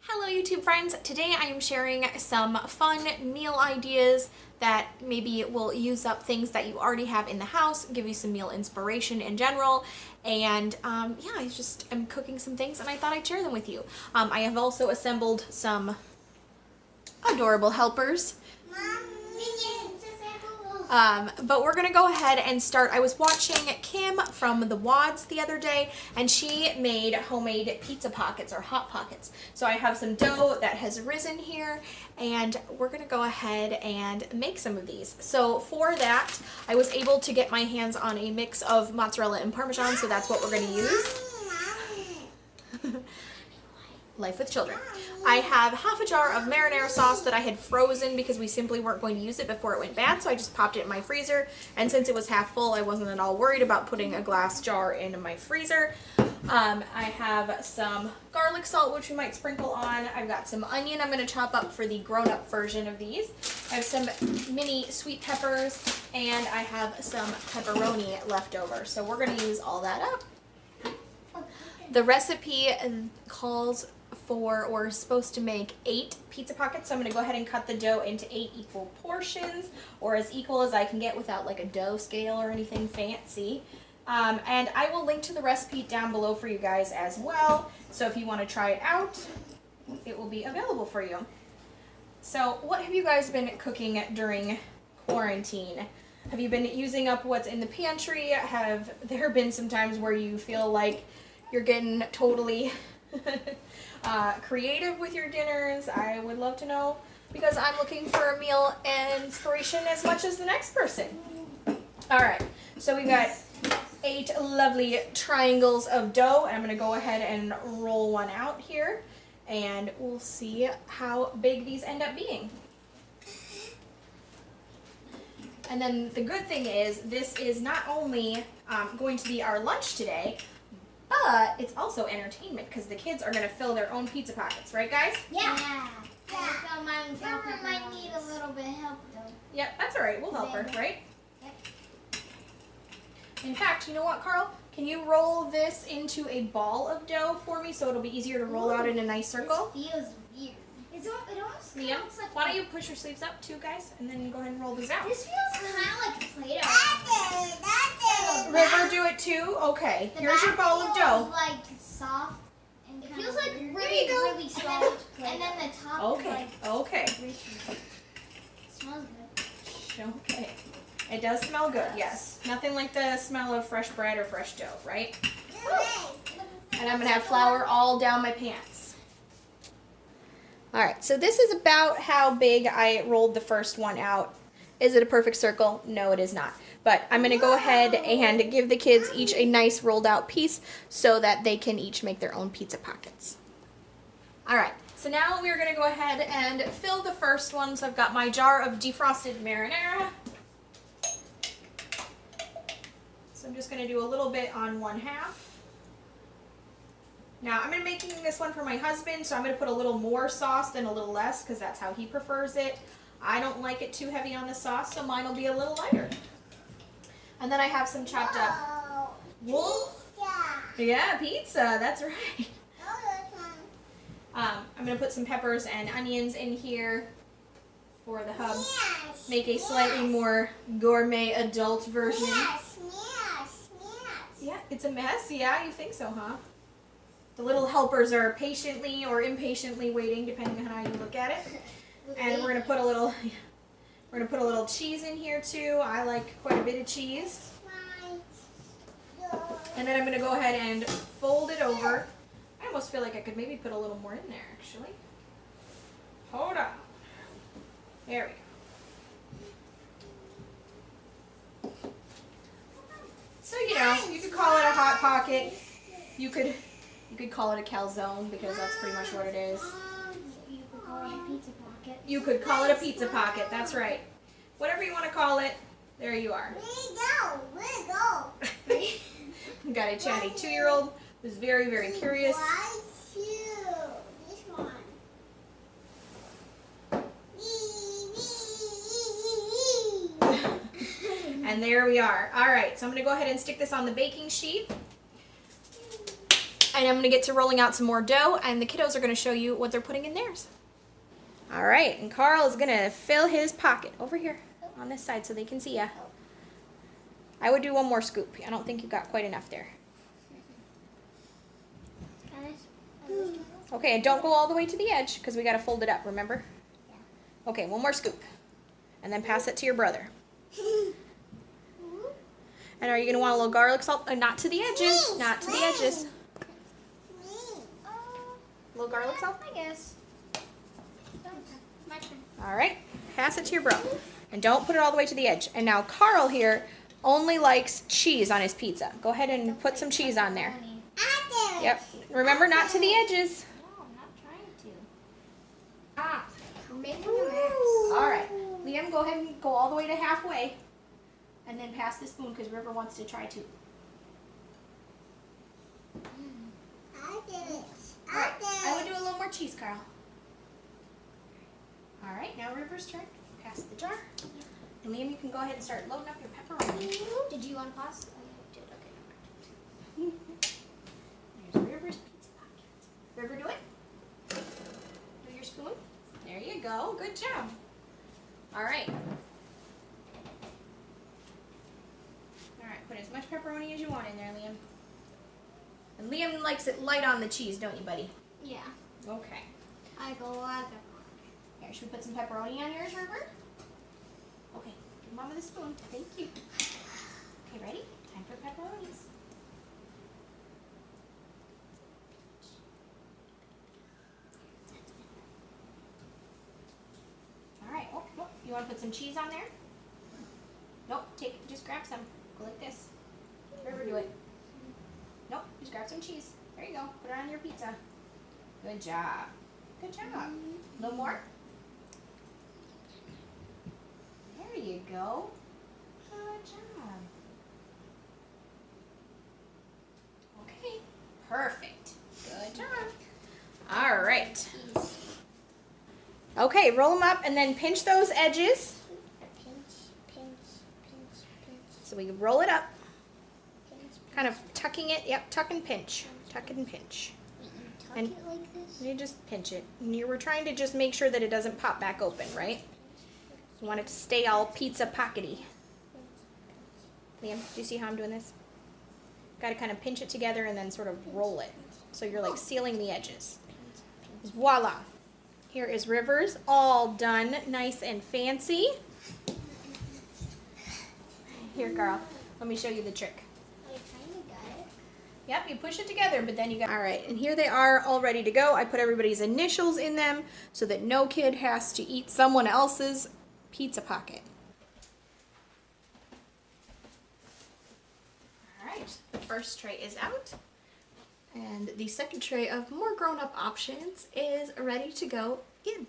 Hello YouTube friends, today I am sharing some fun meal ideas that maybe will use up things that you already have in the house, give you some meal inspiration in general, and yeah, I just am cooking some things and I thought I'd share them with you. I have also assembled some adorable helpers. But we're gonna go ahead and start. I was watching Kim from the Wads the other day, and she made homemade pizza pockets or hot pockets. So I have some dough that has risen here, and we're gonna go ahead and make some of these. So for that, I was able to get my hands on a mix of mozzarella and Parmesan, so that's what we're gonna use. Life with children. I have half a jar of marinara sauce that I had frozen because we simply weren't going to use it before it went bad, so I just popped it in my freezer, and since it was half full, I wasn't at all worried about putting a glass jar in my freezer. I have some garlic salt, which we might sprinkle on. I've got some onion I'm going to chop up for the grown-up version of these. I have some mini sweet peppers, and I have some pepperoni left over, so we're going to use all that up. The recipe calls for, or is supposed to make 8 pizza pockets, so I'm going to go ahead and cut the dough into 8 equal portions, or as equal as I can get without like a dough scale or anything fancy. And I will link to the recipe down below for you guys as well, so if you want to try it out, it will be available for you. So what have you guys been cooking during quarantine? Have you been using up what's in the pantry? Have there been some times where you feel like you're getting totally creative with your dinners? I would love to know, because I'm looking for a meal inspiration as much as the next person. Alright, so we've got 8 lovely triangles of dough, and I'm going to go ahead and roll one out here, and we'll see how big these end up being. And then the good thing is, this is not only going to be our lunch today, but it's also entertainment, because the kids are going to fill their own pizza pockets, right guys? Yeah. Mama might need a little bit of help though. Yep, that's alright, we'll help her, right? Yep. In fact, you know what, Carl? Can you roll this into a ball of dough for me so it'll be easier to roll out in a nice circle? This feels weird. It almost Liam, looks like... why don't you push your sleeves up too, guys, and then go ahead and roll this out. This feels kind of like Play-Doh. River, do it too? Okay, here's your ball of dough. Like soft. And it feels like There you really, go. really soft. And then the top Okay, is like... okay. It smells good. Okay. It does smell good, yes. Nothing like the smell of fresh bread or fresh dough, right? And I'm going to have flour all down my pants. Alright, so this is about how big I rolled the first one out. Is it a perfect circle? No, it is not. But I'm going to go ahead and give the kids each a nice rolled out piece so that they can each make their own pizza pockets. Alright, so now we're going to go ahead and fill the first one. So I've got my jar of defrosted marinara. So I'm just going to do a little bit on 1/2. Now I'm making this one for my husband, so I'm going to put a little more sauce than a little less, because that's how he prefers it. I don't like it too heavy on the sauce, so mine will be a little lighter. And then I have some chopped up wool. Yeah, pizza, that's right. I'm going to put some peppers and onions in here for the hubs. Make a slightly more gourmet adult version. Yeah, it's a mess. Yeah, you think so, huh? The little helpers are patiently or impatiently waiting, depending on how you look at it. And we're gonna put a little cheese in here too. I like quite a bit of cheese. And then I'm gonna go ahead and fold it over. I almost feel like I could maybe put a little more in there, actually. Hold on. There we go. So, you know, you could call it a hot pocket. You could call it a calzone, because that's pretty much what it is. You could call it a pizza pocket. You could call it a pizza pocket, that's right. Whatever you want to call it, there you are. We've got a chatty 2-year-old who's very, very curious. This one. And there we are. Alright, so I'm going to go ahead and stick this on the baking sheet. And I'm gonna get to rolling out some more dough, and the kiddos are gonna show you what they're putting in theirs. All right, and Carl is gonna fill his pocket over here on this side so they can see ya. I would do one more scoop. I don't think you got quite enough there. Okay, and don't go all the way to the edge because we gotta fold it up, remember? Yeah. Okay, one more scoop. And then pass it to your brother. And are you gonna want a little garlic salt? Not to the edges, not to the edges. A little garlic salt? I guess. My turn. All right, pass it to your bro. And don't put it all the way to the edge. And now Carl here only likes cheese on his pizza. Go ahead and put some cheese on there. Yep, remember not to the edges. No, I'm not trying to. I'm making a mess. All right, Liam, go ahead and go all the way to halfway. And then pass the spoon because River wants to try too. I did it. All right, I would do a little more cheese, Carl. All right, now River's turn. Pass the jar. And Liam, you can go ahead and start loading up your pepperoni. Did you want pasta? Oh, yeah, you did. Okay. There's River's pizza pocket. River, do it. Do your spoon. There you go. Good job. All right. All right, put as much pepperoni as you want in there, Liam. And Liam likes it light on the cheese, don't you, buddy? Yeah. Okay. I go like a. Here, should we put some pepperoni on yours, River? Okay, give Mama the spoon. Thank you. Okay, ready? Time for pepperonis. All right. Oh, you want to put some cheese on there? Nope. Just grab some. Go like this. River, do it. Nope. Just grab some cheese. There you go. Put it on your pizza. Good job. Good job. A little more. There you go. Good job. Okay. Perfect. Good job. All right. Okay, roll them up and then pinch those edges. Pinch. So we roll it up. Kind of tucking it. Yep, tuck and pinch. Tuck and pinch. Tuck And it like this. you just pinch it. And we're trying to just make sure that it doesn't pop back open, right? You want it to stay all pizza pockety. Liam, do you see how I'm doing this? Got to kind of pinch it together and then sort of roll it. So you're like sealing the edges. Voila. Here is River's all done, nice and fancy. Here, Carl, let me show you the trick. I kind of got it. Yep, you push it together, but then you got... All right, and here they are all ready to go. I put everybody's initials in them so that no kid has to eat someone else's pizza pocket. All right, the first tray is out. And the second tray of more grown-up options is ready to go in.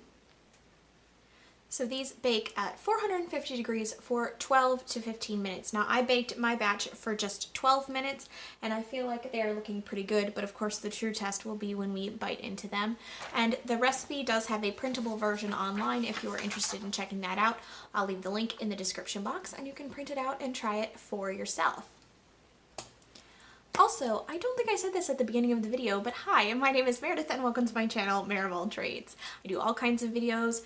So these bake at 450 degrees for 12 to 15 minutes. Now I baked my batch for just 12 minutes and I feel like they are looking pretty good, but of course the true test will be when we bite into them. And the recipe does have a printable version online if you are interested in checking that out. I'll leave the link in the description box and you can print it out and try it for yourself. Also, I don't think I said this at the beginning of the video, but hi, my name is Meredith and welcome to my channel, mereofalltrades. I do all kinds of videos,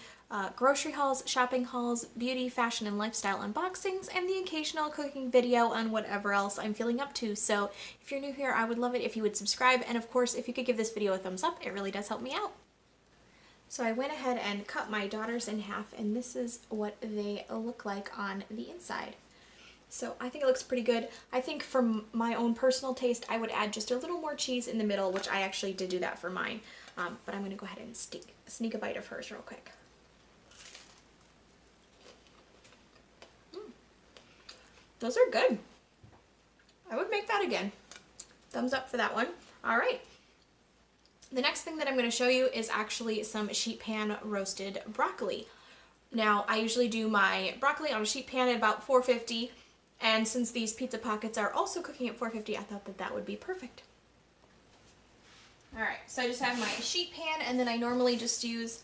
grocery hauls, shopping hauls, beauty, fashion, and lifestyle unboxings, and the occasional cooking video on whatever else I'm feeling up to. So if you're new here, I would love it if you would subscribe, and of course, if you could give this video a thumbs up, it really does help me out. So I went ahead and cut my daughters in half, and this is what they look like on the inside. So I think it looks pretty good. I think for my own personal taste, I would add just a little more cheese in the middle, which I actually did do that for mine. But I'm going to go ahead and sneak a bite of hers real quick. Those are good. I would make that again. Thumbs up for that one. All right. The next thing that I'm going to show you is actually some sheet pan roasted broccoli. Now, I usually do my broccoli on a sheet pan at about 450. And since these pizza pockets are also cooking at 450, I thought that that would be perfect. Alright, so I just have my sheet pan, and then I normally just use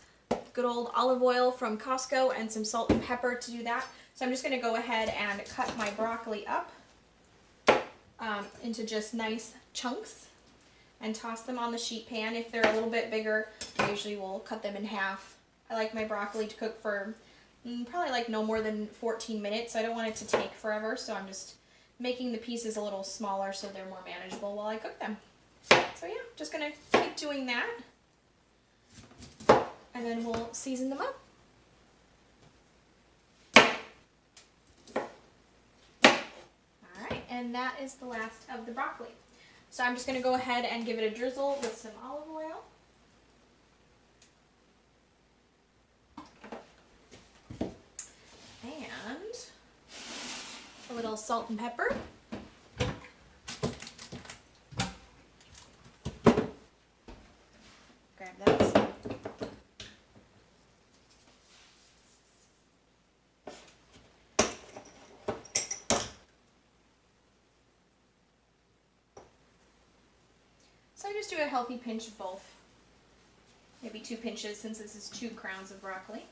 good old olive oil from Costco and some salt and pepper to do that. So I'm just going to go ahead and cut my broccoli up into just nice chunks. and toss them on the sheet pan. If they're a little bit bigger, I usually will cut them in half. I like my broccoli to cook for probably like no more than 14 minutes. I don't want it to take forever, so I'm just making the pieces a little smaller so they're more manageable while I cook them. So yeah, just gonna keep doing that, and then we'll season them up. Alright, and that is the last of the broccoli. So I'm just gonna go ahead and give it a drizzle with some olive oil. And a little salt and pepper. Grab those. So I just do a healthy pinch of both. Maybe 2 pinches since this is 2 crowns of broccoli.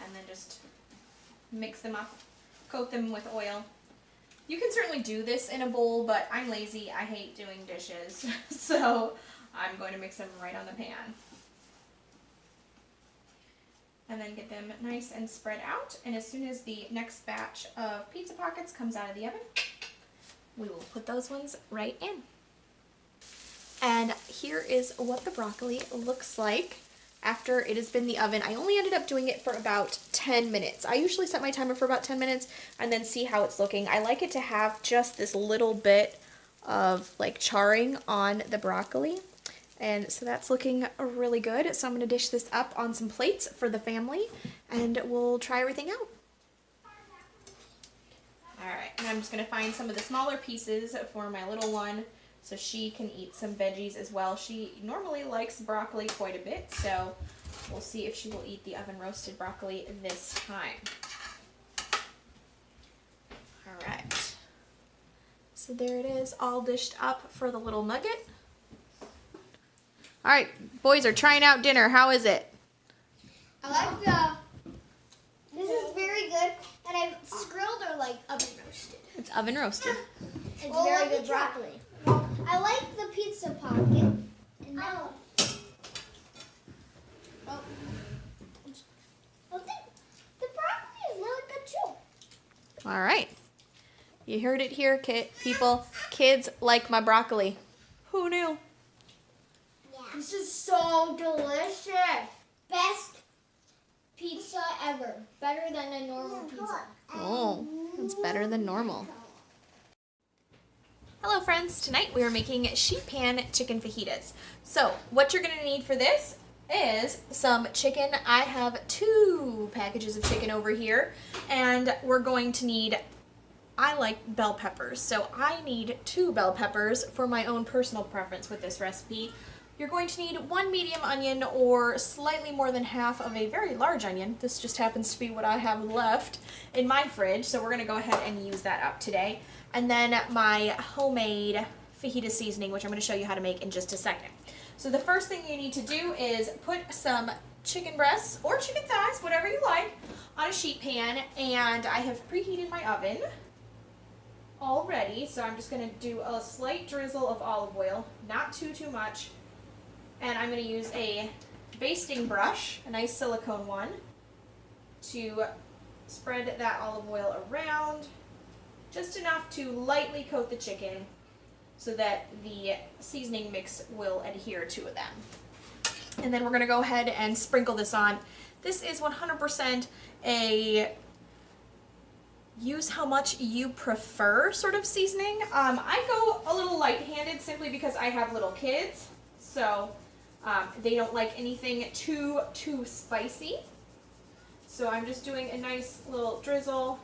And then just mix them up, coat them with oil. You can certainly do this in a bowl, but I'm lazy. I hate doing dishes, so I'm going to mix them right on the pan. And then get them nice and spread out. And as soon as the next batch of pizza pockets comes out of the oven, we will put those ones right in. And here is what the broccoli looks like after it has been in the oven. I only ended up doing it for about 10 minutes. I usually set my timer for about 10 minutes and then see how it's looking. I like it to have just this little bit of like charring on the broccoli. And so that's looking really good. So I'm going to dish this up on some plates for the family and we'll try everything out. Alright, and I'm just going to find some of the smaller pieces for my little one so she can eat some veggies as well. She normally likes broccoli quite a bit, so we'll see if she will eat the oven roasted broccoli this time. Alright, so there it is, all dished up for the little nugget. Alright, boys are trying out dinner. How is it? I like this is very good, and I've grilled or like oven roasted. It's oven roasted. It's very good broccoli. I like the pizza pocket. And now, the broccoli is really good too. All right. You heard it here, people. Kids like my broccoli. Who knew? Yeah. This is so delicious. Best pizza ever. Better than a normal pizza. Oh, it's better than normal. Hello friends, tonight we are making sheet pan chicken fajitas. So what you're going to need for this is some chicken. I have 2 packages of chicken over here, and we're going to need, I like bell peppers, so I need 2 bell peppers for my own personal preference with this recipe. You're going to need 1 medium onion or slightly more than half of a very large onion. This just happens to be what I have left in my fridge, so we're going to go ahead and use that up today. And then my homemade fajita seasoning, which I'm going to show you how to make in just a second. So the first thing you need to do is put some chicken breasts or chicken thighs, whatever you like, on a sheet pan, and I have preheated my oven already, so I'm just going to do a slight drizzle of olive oil, not too much, and I'm going to use a basting brush, a nice silicone one, to spread that olive oil around, just enough to lightly coat the chicken so that the seasoning mix will adhere to them. And then we're going to go ahead and sprinkle this on. This is 100% a use how much you prefer sort of seasoning. I go a little light-handed simply because I have little kids, so they don't like anything too spicy. So I'm just doing a nice little drizzle.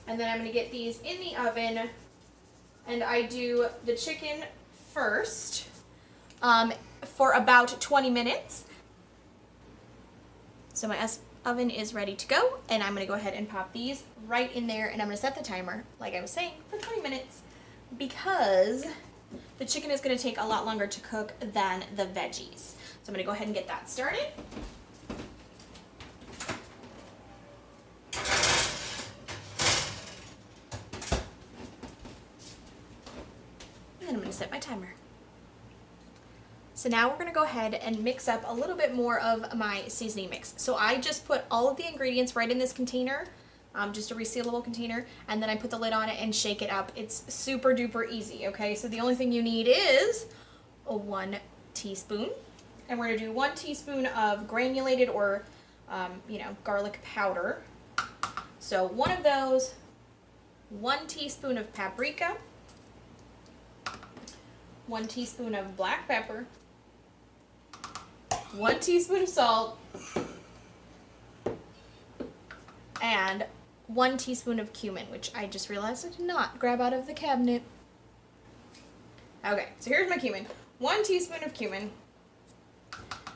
And then I'm going to get these in the oven, and I do the chicken first for about 20 minutes. So my oven is ready to go, and I'm going to go ahead and pop these right in there, and I'm going to set the timer, like I was saying, for 20 minutes because the chicken is going to take a lot longer to cook than the veggies. So I'm going to go ahead and get that started. And I'm going to set my timer. So now we're gonna go ahead and mix up a little bit more of my seasoning mix. So I just put all of the ingredients right in this container, just a resealable container, and then I put the lid on it and shake it up. It's super duper easy, okay? So the only thing you need is a 1 teaspoon, and we're gonna do 1 teaspoon of granulated or, garlic powder. So 1 of those, 1 teaspoon of paprika, 1 teaspoon of black pepper, 1 teaspoon of salt, and 1 teaspoon of cumin, which I just realized I did not grab out of the cabinet. Okay, so here's my cumin. 1 teaspoon of cumin.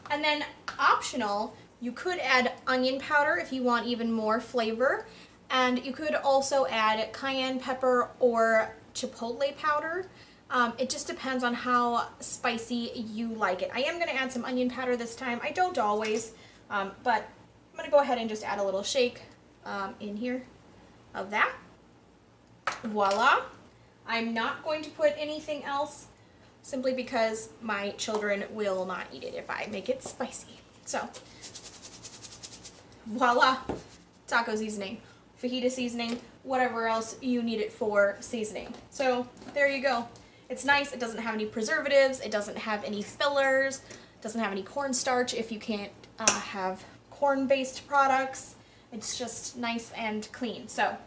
And then optional, you could add onion powder if you want even more flavor. And you could also add cayenne pepper or chipotle powder. It just depends on how spicy you like it. I am going to add some onion powder this time. I don't always, but I'm going to go ahead and just add a little shake in here of that. Voila. I'm not going to put anything else simply because my children will not eat it if I make it spicy. So, voila. Taco seasoning, fajita seasoning, whatever else you need it for seasoning. So, there you go. It's nice. It doesn't have any preservatives. It doesn't have any fillers. It doesn't have any cornstarch if you can't have corn-based products. It's just nice and clean. So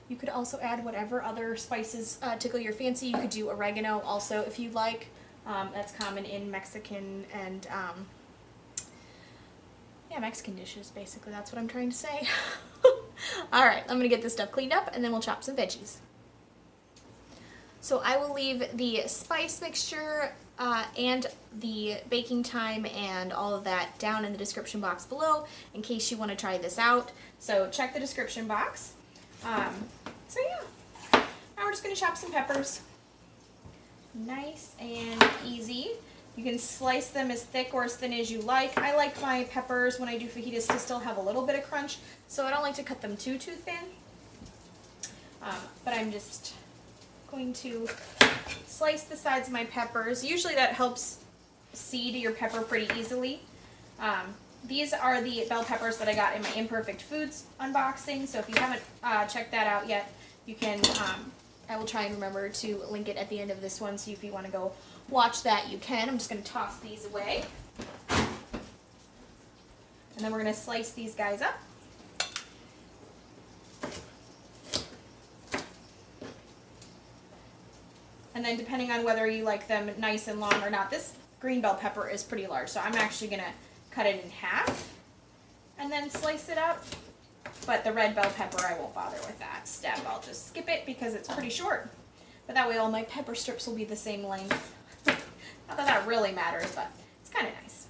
you could also add whatever other spices tickle your fancy. You could do oregano also if you like. That's common in Mexican and Mexican dishes basically. That's what I'm trying to say. All right, I'm gonna get this stuff cleaned up and then we'll chop some veggies. So I will leave the spice mixture and the baking time and all of that down in the description box below in case you want to try this out. So check the description box. So yeah, now we're just going to chop some peppers. Nice and easy. You can slice them as thick or as thin as you like. I like my peppers when I do fajitas to still have a little bit of crunch, so I don't like to cut them too thin. But I'm just going to slice the sides of my peppers. Usually that helps seed your pepper pretty easily. These are the bell peppers that I got in my Imperfect Foods unboxing, so if you haven't checked that out yet, you can, I will try and remember to link it at the end of this one, so if you want to go watch that, you can. I'm just going to toss these away. And then we're going to slice these guys up. And then depending on whether you like them nice and long or not, this green bell pepper is pretty large, so I'm actually going to cut it in half and then slice it up. But the red bell pepper, I won't bother with that step. I'll just skip it because it's pretty short. But that way all my pepper strips will be the same length. Not that that really matters, but it's kind of nice.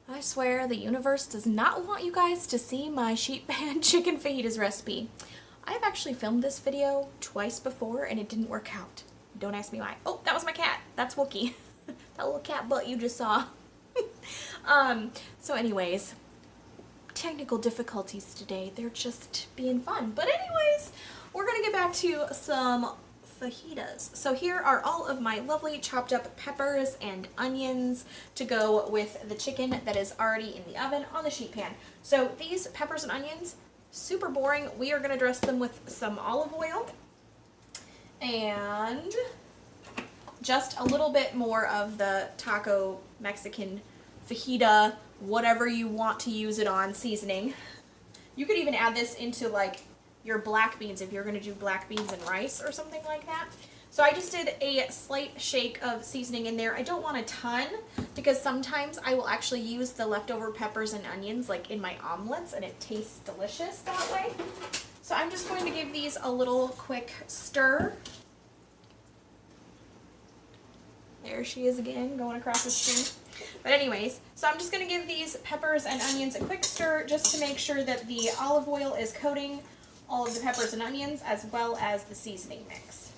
I swear the universe does not want you guys to see my sheet pan chicken fajitas recipe. I've actually filmed this video twice before and it didn't work out. Don't ask me why. Oh, that was my cat. That's Wookie. That little cat butt you just saw. So anyways, technical difficulties today. They're just being fun. But anyways, we're gonna get back to some fajitas. So here are all of my lovely chopped up peppers and onions to go with the chicken that is already in the oven on the sheet pan. So these peppers and onions, super boring. We are going to dress them with some olive oil and just a little bit more of the taco, Mexican, fajita, whatever you want to use it on seasoning. You could even add this into like your black beans if you're going to do black beans and rice or something like that. So I just did a slight shake of seasoning in there. I don't want a ton because sometimes I will actually use the leftover peppers and onions like in my omelets and it tastes delicious that way. So I'm just going to give these a little quick stir. There she is again, going across the screen. But anyways, so I'm just going to give these peppers and onions a quick stir just to make sure that the olive oil is coating all of the peppers and onions as well as the seasoning mix.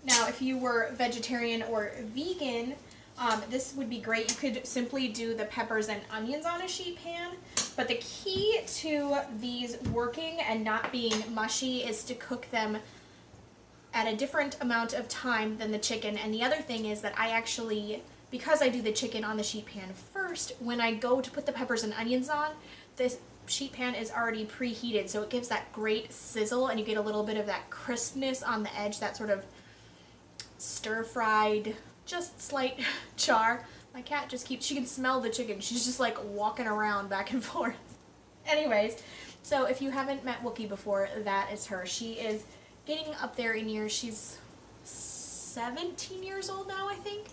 Now, if you were vegetarian or vegan, this would be great. You could simply do the peppers and onions on a sheet pan, but the key to these working and not being mushy is to cook them at a different amount of time than the chicken. And the other thing is that I actually, because I do the chicken on the sheet pan first, when I go to put the peppers and onions on, this sheet pan is already preheated, so it gives that great sizzle and you get a little bit of that crispness on the edge, that sort of stir-fried, just slight char. My cat just keeps, she can smell the chicken. She's just like walking around back and forth. Anyways, so if you haven't met Wookie before, that is her. She is getting up there in years. She's 17 years old now, I think.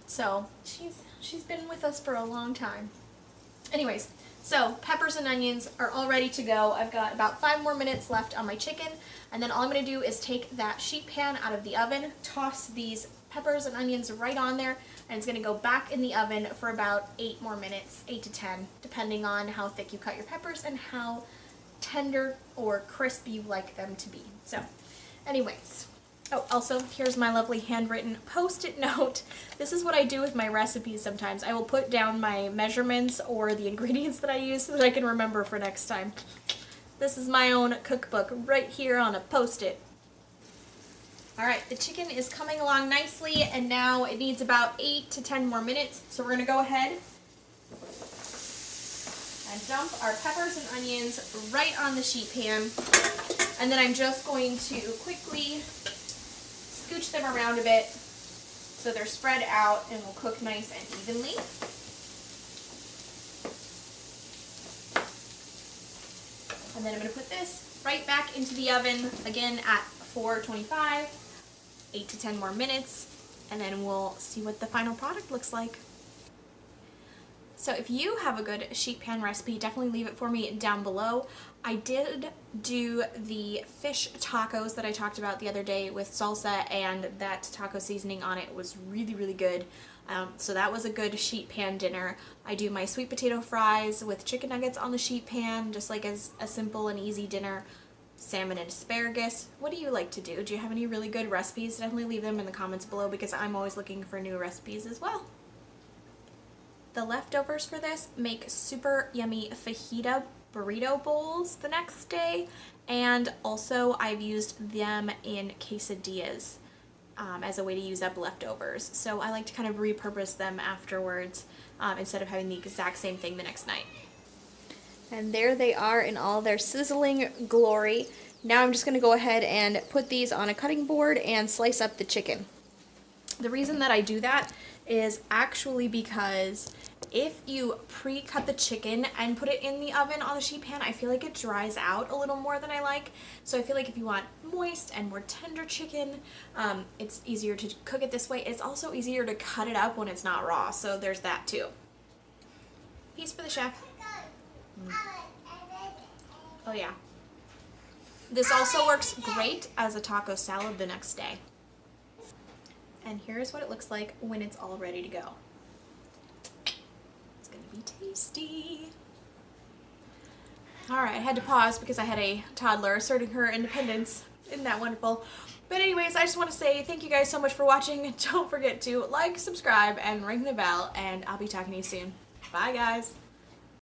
So she's been with us for a long time. Anyways, so peppers and onions are all ready to go. I've got about 5 more minutes left on my chicken, and then all I'm going to do is take that sheet pan out of the oven, toss these peppers and onions right on there, and it's going to go back in the oven for about 8 more minutes, 8 to 10, depending on how thick you cut your peppers and how tender or crisp you like them to be. So, anyways. Oh, also, here's my lovely handwritten Post-it note. This is what I do with my recipes sometimes. I will put down my measurements or the ingredients that I use so that I can remember for next time. This is my own cookbook right here on a Post-it. Alright, the chicken is coming along nicely, and now it needs about 8 to 10 more minutes. So we're going to go ahead and dump our peppers and onions right on the sheet pan. And then I'm just going to quickly scooch them around a bit so they're spread out and will cook nice and evenly. And then I'm going to put this right back into the oven again at 425, 8 to 10 more minutes, and then we'll see what the final product looks like. So if you have a good sheet pan recipe, definitely leave it for me down below. I did do the fish tacos that I talked about the other day with salsa, and that taco seasoning on it was really, really good. So that was a good sheet pan dinner. I do my sweet potato fries with chicken nuggets on the sheet pan, just like as a simple and easy dinner. Salmon and asparagus. What do you like to do? Do you have any really good recipes? Definitely leave them in the comments below because I'm always looking for new recipes as well. The leftovers for this make super yummy fajita burrito bowls the next day, and also I've used them in quesadillas as a way to use up leftovers. So I like to kind of repurpose them afterwards instead of having the exact same thing the next night. And there they are in all their sizzling glory. Now I'm just going to go ahead and put these on a cutting board and slice up the chicken. The reason that I do that is actually because if you pre-cut the chicken and put it in the oven on the sheet pan, I feel like it dries out a little more than I like. So I feel like if you want moist and more tender chicken, it's easier to cook it this way. It's also easier to cut it up when it's not raw, so there's that too. Peace for the chef. Oh yeah. This also works great as a taco salad the next day. And here's what it looks like when it's all ready to go. It's gonna be tasty. Alright, I had to pause because I had a toddler asserting her independence. Isn't that wonderful? But anyways, I just want to say thank you guys so much for watching. Don't forget to like, subscribe, and ring the bell, and I'll be talking to you soon. Bye guys!